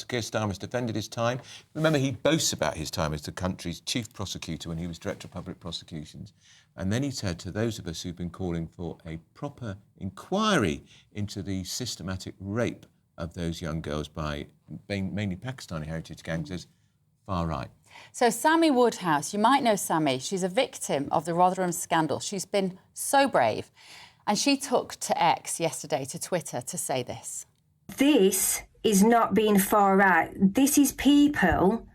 Keir Starmer's defended his time. Remember, he boasts about his time as the country's chief prosecutor when he was Director of Public Prosecutions. And then he said to those of us who've been calling for a proper inquiry into the systematic rape of those young girls by mainly Pakistani heritage gangs as far right. So Sammy Woodhouse, you might know Sammy. She's a victim of the Rotherham scandal. She's been so brave. And she took to X yesterday, to Twitter, to say this. This is not being far right. This is people,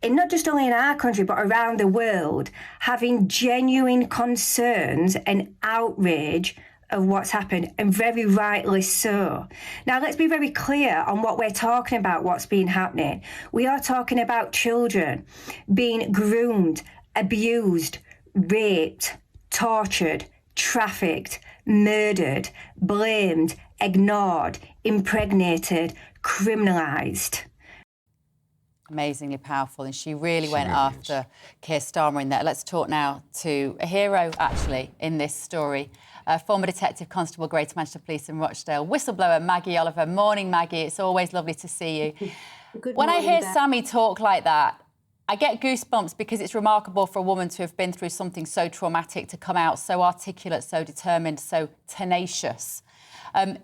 and not just only in our country, but around the world, having genuine concerns and outrage of what's happened, and very rightly so. Now, let's be very clear on what we're talking about, what's been happening. We are talking about children being groomed, abused, raped, tortured, trafficked, murdered, blamed, ignored, impregnated, criminalised. Amazingly powerful, and she really went after Keir Starmer in there. Let's talk now to a hero, actually, in this story. Former Detective Constable, Greater Manchester Police in Rochdale, whistleblower Maggie Oliver. Morning, Maggie. It's always lovely to see you. When I hear Sammy talk like that, I get goosebumps because it's remarkable for a woman to have been through something so traumatic to come out so articulate, so determined, so tenacious.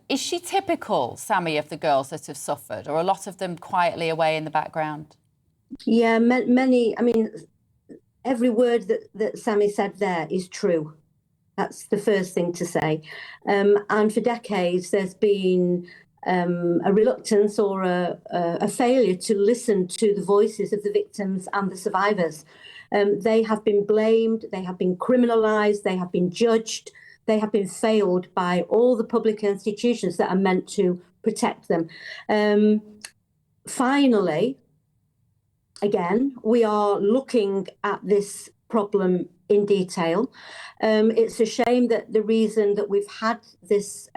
Is she typical, Sammy, of the girls that have suffered, or a lot of them quietly away in the background? Yeah, many. I mean, every word that Sammy said there is true. That's the first thing to say. And for decades, there's been a reluctance or a failure to listen to the voices of the victims and the survivors. They have been blamed, they have been criminalised, they have been judged, they have been failed by all the public institutions that are meant to protect them. Finally, again, we are looking at this problem in detail. It's a shame that the reason that we've had this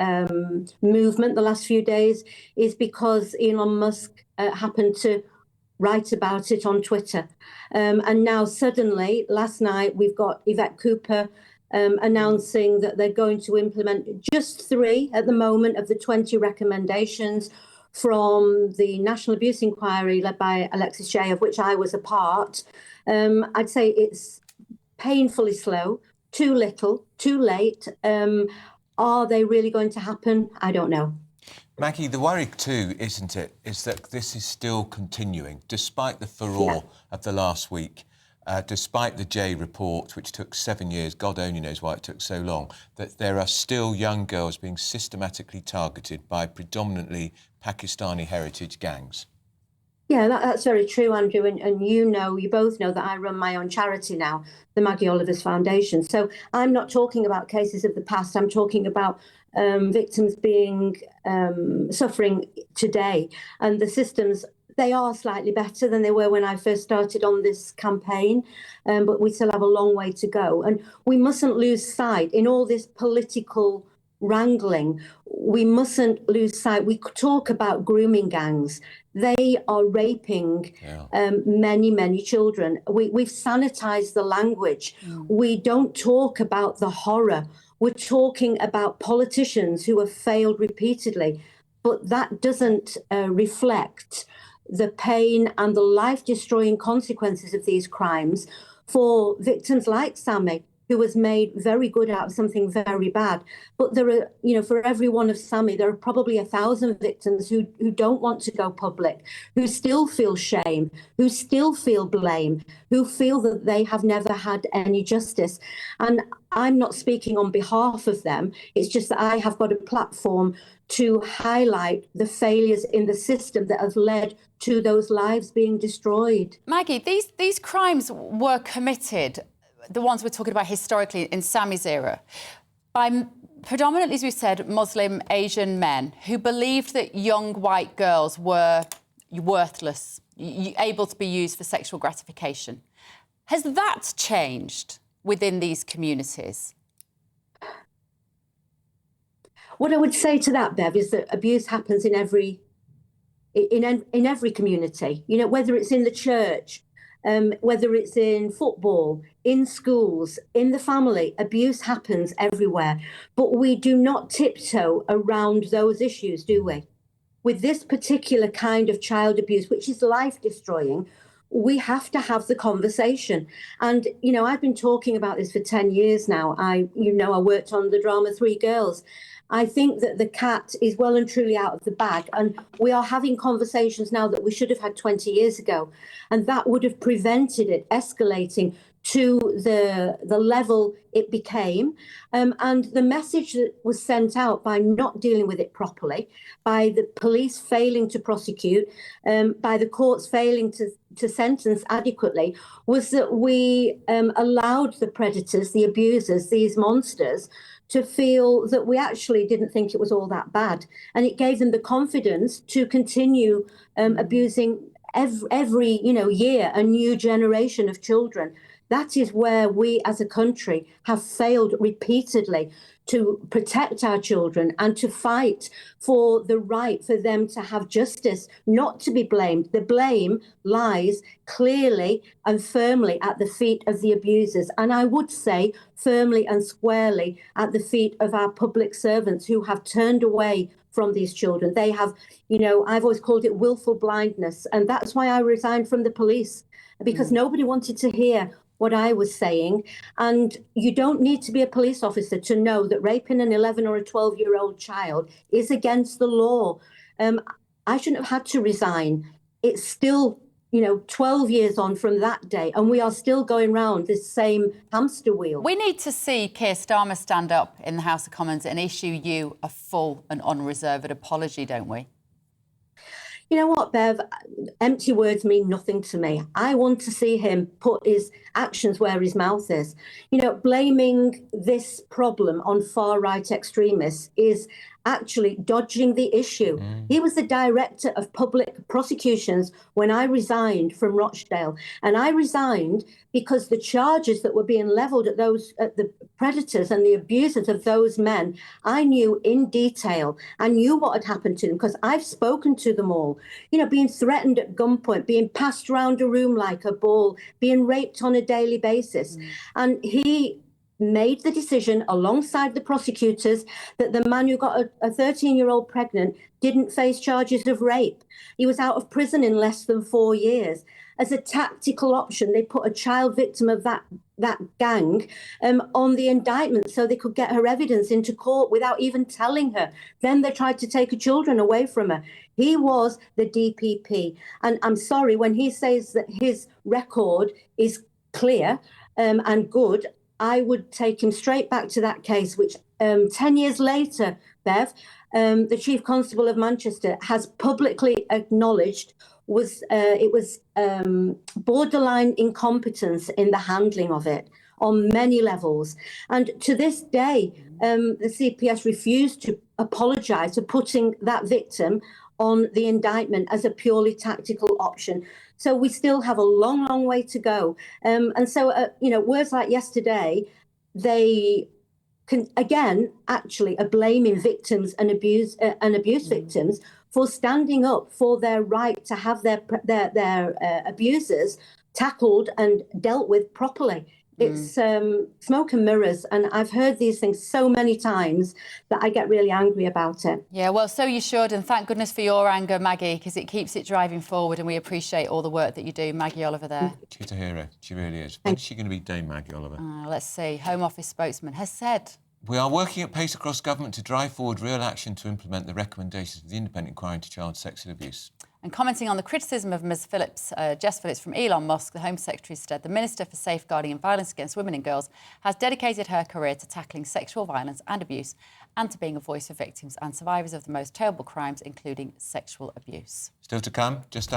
movement the last few days is because Elon Musk happened to write about it on Twitter. And now suddenly, last night, we've got Yvette Cooper announcing that they're going to implement just 3 at the moment of the 20 recommendations from the National Abuse Inquiry led by Alexis Jay, of which I was a part. I'd say it's painfully slow, too little, too late. Are they really going to happen? I don't know. Maggie, the worry too, isn't it, is that this is still continuing, despite the furore of the last week, despite the Jay report, which took 7 years, God only knows why it took so long, that there are still young girls being systematically targeted by predominantly Pakistani heritage gangs. Yeah, that's very true, Andrew. And you both know that I run my own charity now, the Maggie Oliver's Foundation. So I'm not talking about cases of the past. I'm talking about victims being suffering today. And the systems, they are slightly better than they were when I first started on this campaign. But we still have a long way to go. And we mustn't lose sight in all this political wrangling. We mustn't lose sight. We talk about grooming gangs. They are raping many, many children. We've sanitized the language. We don't talk about the horror. We're talking about politicians who have failed repeatedly. But that doesn't reflect the pain and the life-destroying consequences of these crimes for victims like Sammy, who was made very good out of something very bad. But there are, for every one of Sammy, there are probably 1,000 victims who don't want to go public, who still feel shame, who still feel blame, who feel that they have never had any justice. And I'm not speaking on behalf of them. It's just that I have got a platform to highlight the failures in the system that have led to those lives being destroyed. Maggie, these crimes were committed, the ones we're talking about historically in Sammy's era, by predominantly, as we said, Muslim Asian men who believed that young white girls were worthless, able to be used for sexual gratification. Has that changed within these communities? What I would say to that, Bev, is that abuse happens in every community. Whether it's in the church, whether it's in football, in schools, in the family, abuse happens everywhere. But we do not tiptoe around those issues, do we? with this particular kind of child abuse, which is life-destroying, we have to have the conversation. And, you know, I've been talking about this for 10 years now. I worked on the drama Three Girls. I think that the cat is well and truly out of the bag. And we are having conversations now that we should have had 20 years ago. And that would have prevented it escalating to the level it became. And the message that was sent out by not dealing with it properly, by the police failing to prosecute, by the courts failing to sentence adequately, was that we allowed the predators, the abusers, these monsters, to feel that we actually didn't think it was all that bad. And it gave them the confidence to continue abusing every year a new generation of children. That is where we as a country have failed repeatedly to protect our children and to fight for the right for them to have justice, not to be blamed. The blame lies clearly and firmly at the feet of the abusers. And I would say firmly and squarely at the feet of our public servants who have turned away from these children. They have, I've always called it willful blindness. And that's why I resigned from the police, because nobody wanted to hear what I was saying. And you don't need to be a police officer to know that raping an 11 or a 12-year-old child is against the law. I shouldn't have had to resign. It's still, 12 years on from that day, and we are still going round this same hamster wheel. We need to see Keir Starmer stand up in the House of Commons and issue you a full and unreserved apology, don't we? You know what, Bev? Empty words mean nothing to me. I want to see him put his actions where his mouth is. Blaming this problem on far-right extremists is actually dodging the issue. He was the director of public prosecutions when I resigned from Rochdale. And I resigned because the charges that were being levelled at the predators and the abusers of those men, I knew in detail. I knew what had happened to them because I've spoken to them all. Being threatened at gunpoint, being passed around a room like a ball, being raped on a daily basis. And he made the decision alongside the prosecutors that the man who got a 13-year-old pregnant didn't face charges of rape. He was out of prison in less than 4 years. As a tactical option, they put a child victim of that gang on the indictment so they could get her evidence into court without even telling her. Then they tried to take her children away from her. He was the DPP. And I'm sorry, when he says that his record is clear and good, I would take him straight back to that case, which 10 years later, Bev, the Chief Constable of Manchester has publicly acknowledged was borderline incompetence in the handling of it on many levels. And to this day, the CPS refused to apologise for putting that victim on the indictment as a purely tactical option. So we still have a long, long way to go. And so, words like yesterday, they can, again, actually are blaming victims and abuse victims for standing up for their right to have their abusers tackled and dealt with properly. It's smoke and mirrors, and I've heard these things so many times that I get really angry about it. Yeah, well, so you should, and thank goodness for your anger, Maggie, because it keeps it driving forward, and we appreciate all the work that you do. Maggie Oliver there. She's a hero, she really is. When's she going to be Dame Maggie Oliver? Let's see. Home Office spokesman has said... We are working at pace across government to drive forward real action to implement the recommendations of the independent inquiry into child sexual abuse. And commenting on the criticism of Ms Phillips, Jess Phillips from Elon Musk, the Home Secretary said the Minister for Safeguarding and Violence Against Women and Girls has dedicated her career to tackling sexual violence and abuse and to being a voice for victims and survivors of the most terrible crimes, including sexual abuse. Still to come, just